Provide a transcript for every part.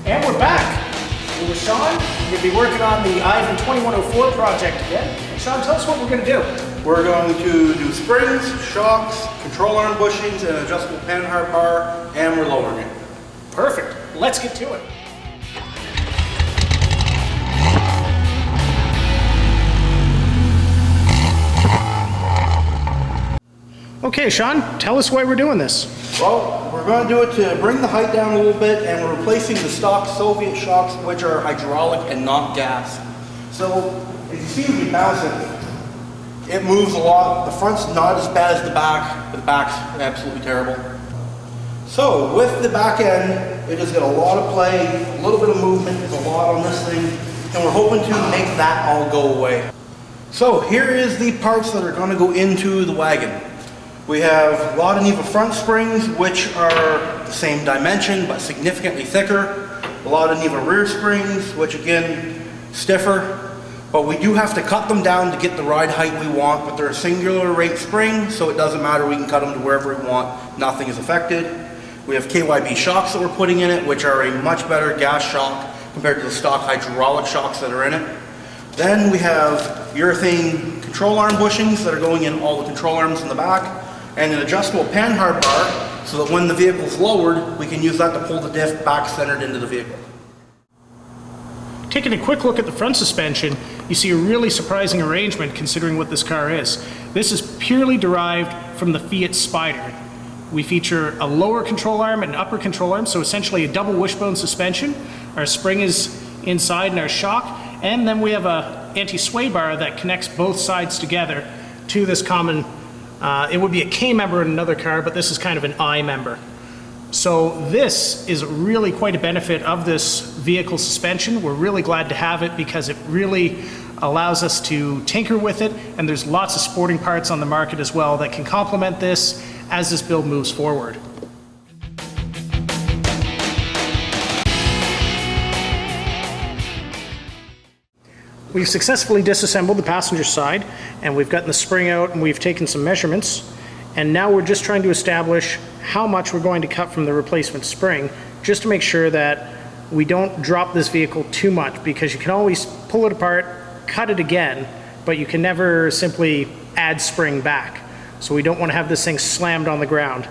And we're back. We're with Shawn. We're going to be working on the IVAN2104 project again. And Shawn, tell us what we're going to do. We're going to do springs, shocks, control arm bushings, and adjustable Panhard bar, and we're lowering it. Perfect. Let's get to it. Okay, Shawn, tell us why we're doing this. Well, we're going to do it to bring the height down a little bit, and we're replacing the stock Soviet shocks, which are hydraulic and not gas. So, if you see me bounce it moves a lot. The front's not as bad as the back, but the back's absolutely terrible. So, with the back end, it has got a lot of play, a little bit of movement, there's a lot on this thing, and we're hoping to make that all go away. So, here is the parts that are going to go into the wagon. We have Lada front springs, which are the same dimension but significantly thicker. Lada rear springs, which again, stiffer. But we do have to cut them down to get the ride height we want, but they're a singular rate spring, so it doesn't matter, we can cut them to wherever we want, nothing is affected. We have KYB shocks that we're putting in it, which are a much better gas shock compared to the stock hydraulic shocks that are in it. Then we have urethane control arm bushings that are going in all the control arms in the back, and an adjustable Panhard bar so that when the vehicle's lowered, we can use that to pull the diff back centered into the vehicle. Taking a quick look at the front suspension, you see a really surprising arrangement considering what this car is. This is purely derived from the Fiat Spider. We feature a lower control arm and an upper control arm, so essentially a double wishbone suspension. Our spring is inside and our shock, and then we have a anti-sway bar that connects both sides together to this common it would be a K member in another car, but this is kind of an I member. So this is really quite a benefit of this vehicle suspension. We're really glad to have it because it really allows us to tinker with it, and there's lots of sporting parts on the market as well that can complement this as this build moves forward. We've successfully disassembled the passenger side, and we've gotten the spring out and we've taken some measurements, and now we're just trying to establish how much we're going to cut from the replacement spring, just to make sure that we don't drop this vehicle too much, because you can always pull it apart, cut it again, but you can never simply add spring back. So we don't want to have this thing slammed on the ground.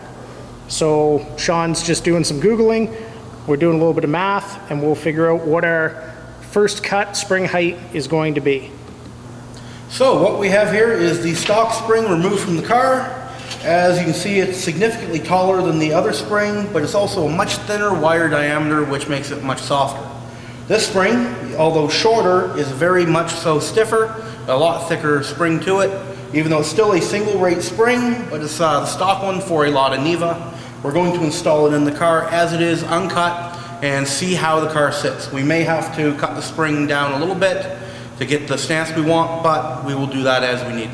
So Shawn's just doing some Googling, we're doing a little bit of math, and we'll figure out what our first cut spring height is going to be. So what we have here is the stock spring removed from the car. As you can see, it's significantly taller than the other spring, but it's also a much thinner wire diameter, which makes it much softer. This spring, although shorter, is very much so stiffer, a lot thicker spring to it, even though it's still a single rate spring, but it's the stock one for a Lada Niva. We're going to install it in the car as it is, uncut, and see how the car sits. We may have to cut the spring down a little bit to get the stance we want, but we will do that as we need.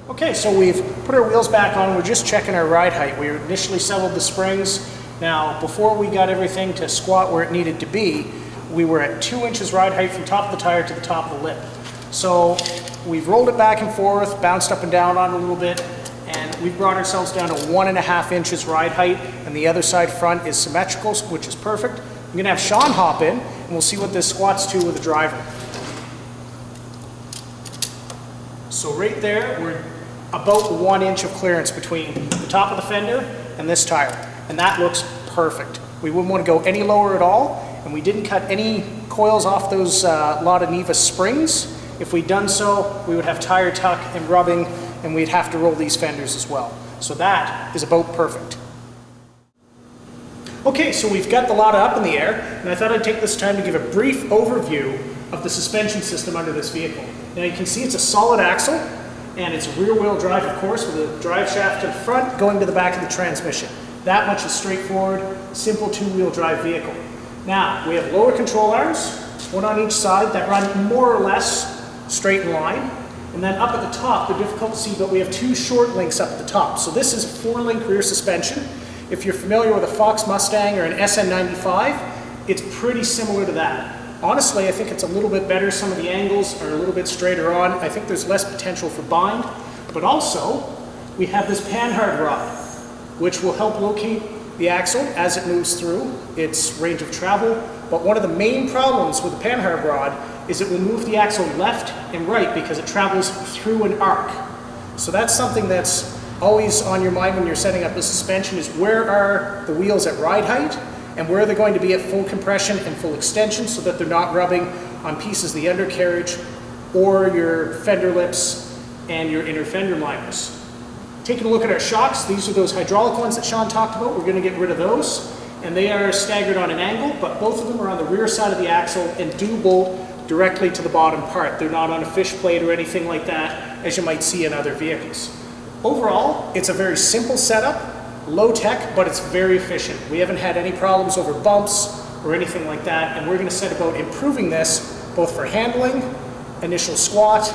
Okay, so we've put our wheels back on. We're just checking our ride height. We initially settled the springs. Now, before we got everything to squat where it needed to be, we were at 2 inches ride height from top of the tire to the top of the lip. So we've rolled it back and forth, bounced up and down on it a little bit, and we've brought ourselves down to 1.5 inches ride height, and the other side front is symmetrical, which is perfect. I'm gonna have Shawn hop in, and we'll see what this squats to with the driver. So right there, we're about 1 inch of clearance between the top of the fender and this tire, and that looks perfect. We wouldn't want to go any lower at all, and we didn't cut any coils off those Lada Neva springs. If we'd done so, we would have tire tuck and rubbing, and we'd have to roll these fenders as well. So that is about perfect. Okay, so we've got the Lada up in the air, and I thought I'd take this time to give a brief overview of the suspension system under this vehicle. Now you can see it's a solid axle, and it's rear-wheel drive, of course, with a drive shaft to the front going to the back of the transmission. That much is straightforward, simple two-wheel drive vehicle. Now, we have lower control arms, one on each side, that run more or less straight in line. And then up at the top, they're difficult to see, but we have two short links up at the top. So this is 4-link rear suspension. If you're familiar with a Fox Mustang or an SN95, it's pretty similar to that. Honestly, I think it's a little bit better. Some of the angles are a little bit straighter on. I think there's less potential for bind. But also, we have this Panhard Rod, which will help locate the axle as it moves through its range of travel. But one of the main problems with the Panhard Rod is it will move the axle left and right because it travels through an arc. So that's something that's always on your mind when you're setting up the suspension, is where are the wheels at ride height and where they're going to be at full compression and full extension so that they're not rubbing on pieces of the undercarriage or your fender lips and your inner fender liners. Taking a look at our shocks, these are those hydraulic ones that Shawn talked about. We're going to get rid of those, and they are staggered on an angle, but both of them are on the rear side of the axle and do bolt directly to the bottom part. They're not on a fish plate or anything like that, as you might see in other vehicles. Overall, it's a very simple setup, low tech, but it's very efficient. We haven't had any problems over bumps or anything like that, and we're going to set about improving this both for handling, initial squat,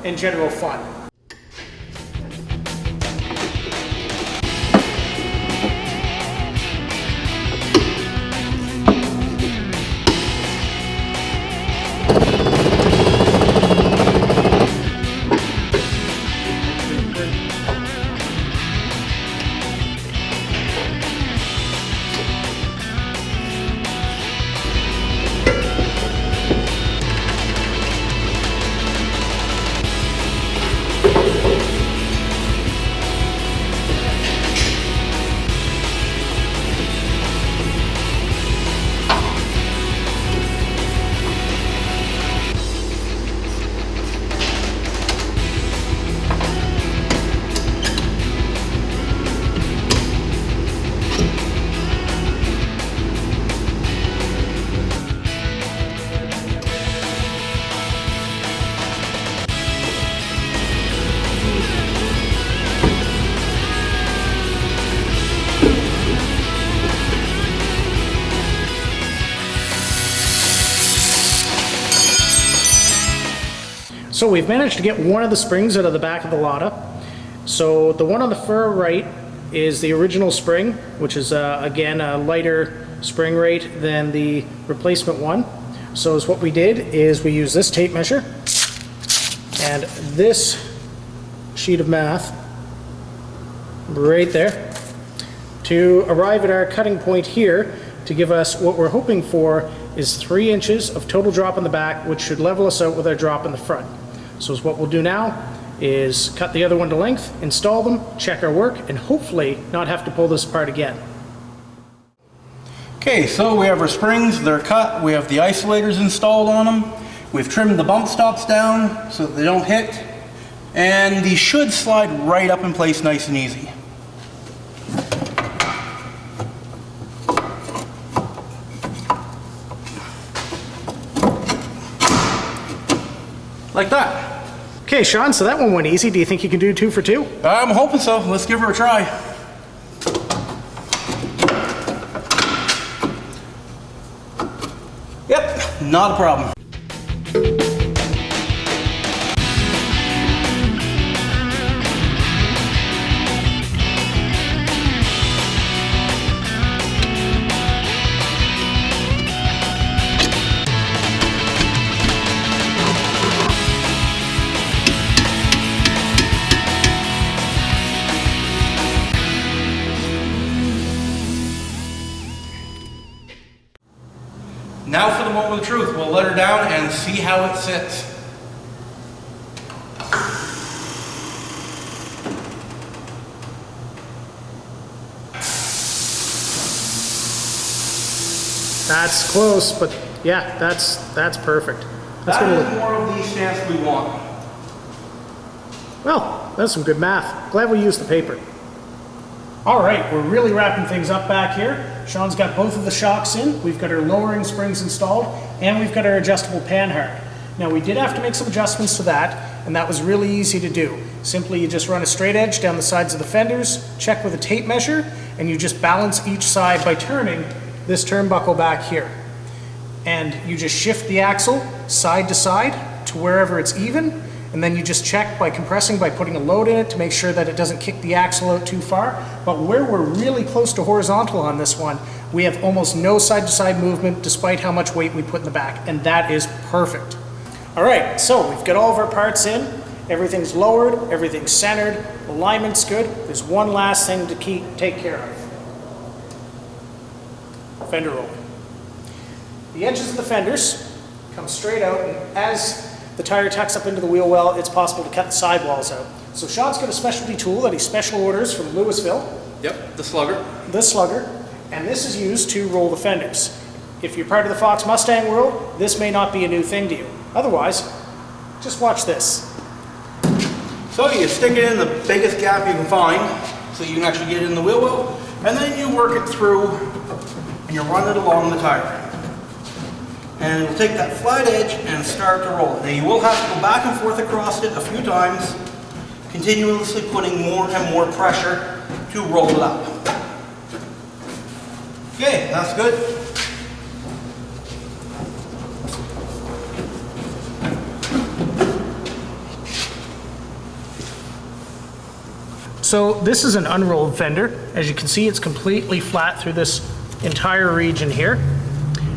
and general fun. So we've managed to get one of the springs out of the back of the Lada. So the one on the far right is the original spring, which is again a lighter spring rate than the replacement one. So what we did is we used this tape measure and this sheet of math right there to arrive at our cutting point here to give us what we're hoping for is 3 inches of total drop in the back, which should level us out with our drop in the front. So what we'll do now is cut the other one to length, install them, check our work, and hopefully not have to pull this apart again. Okay, so we have our springs, they're cut, we have the isolators installed on them, we've trimmed the bump stops down so that they don't hit, and these should slide right up in place nice and easy. Like that. Okay, Shawn, so that one went easy. Do you think you can do 2 for 2? I'm hoping so. Let's give her a try. Yep, not a problem. Now for the moment of truth. We'll let her down and see how it sits. That's close, but yeah, that's perfect. That's That gonna is more of these stamps we want. Well, that's some good math. Glad we used the paper. All right, we're really wrapping things up back here. Shawn's got both of the shocks in. We've got our lowering springs installed, and we've got our adjustable panhard. Now, we did have to make some adjustments to that, and that was really easy to do. Simply, you just run a straight edge down the sides of the fenders, check with a tape measure, and you just balance each side by turning this turnbuckle back here. And you just shift the axle side to side to wherever it's even, and then you just check by compressing, by putting a load in it to make sure that it doesn't kick the axle out too far. But where we're really close to horizontal on this one, we have almost no side-to-side movement despite how much weight we put in the back, and that is perfect. All right, so we've got all of our parts in. Everything's lowered, everything's centered, alignment's good. There's one last thing to take care of. Fender roll. The edges of the fenders come straight out, and as the tire tucks up into the wheel well, it's possible to cut the sidewalls out. So Shawn's got a specialty tool that he special orders from Louisville. Yep, the slugger. The slugger, and this is used to roll the fenders. If you're part of the Fox Mustang world, this may not be a new thing to you. Otherwise, just watch this. So you stick it in the biggest gap you can find, so you can actually get it in the wheel well, and then you work it through, and you run it along the tire. And it will take that flat edge and start to roll it. Now you will have to go back and forth across it a few times, continuously putting more and more pressure to roll it up. Okay, that's good. So this is an unrolled fender. As you can see, it's completely flat through this entire region here.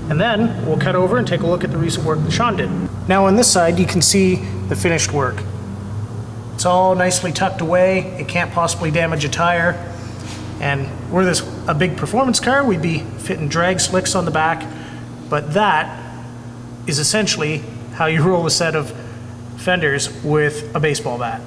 And then we'll cut over and take a look at the recent work that Shawn did. Now on this side, you can see the finished work. It's all nicely tucked away. It can't possibly damage a tire. And were this a big performance car, we'd be fitting drag slicks on the back. But that is essentially how you roll a set of fenders with a baseball bat.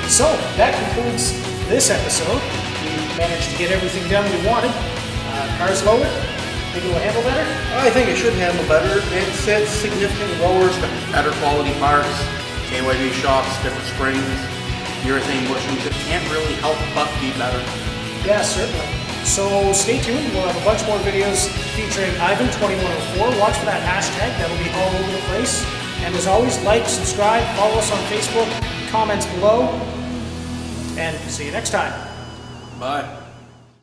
So that concludes this episode. We managed to get everything done we wanted. Car's lowered. Think it will handle better? I think it should handle better. It sits significantly lower, it's got better quality parts, KYB shocks, different springs, urethane bushings. It can't really help but be better. Yeah, certainly. So stay tuned. We'll have a bunch more videos featuring IVAN2104. Watch for that hashtag. That'll be all over the place. And as always, like, subscribe, follow us on Facebook, comments below, and see you next time. Bye.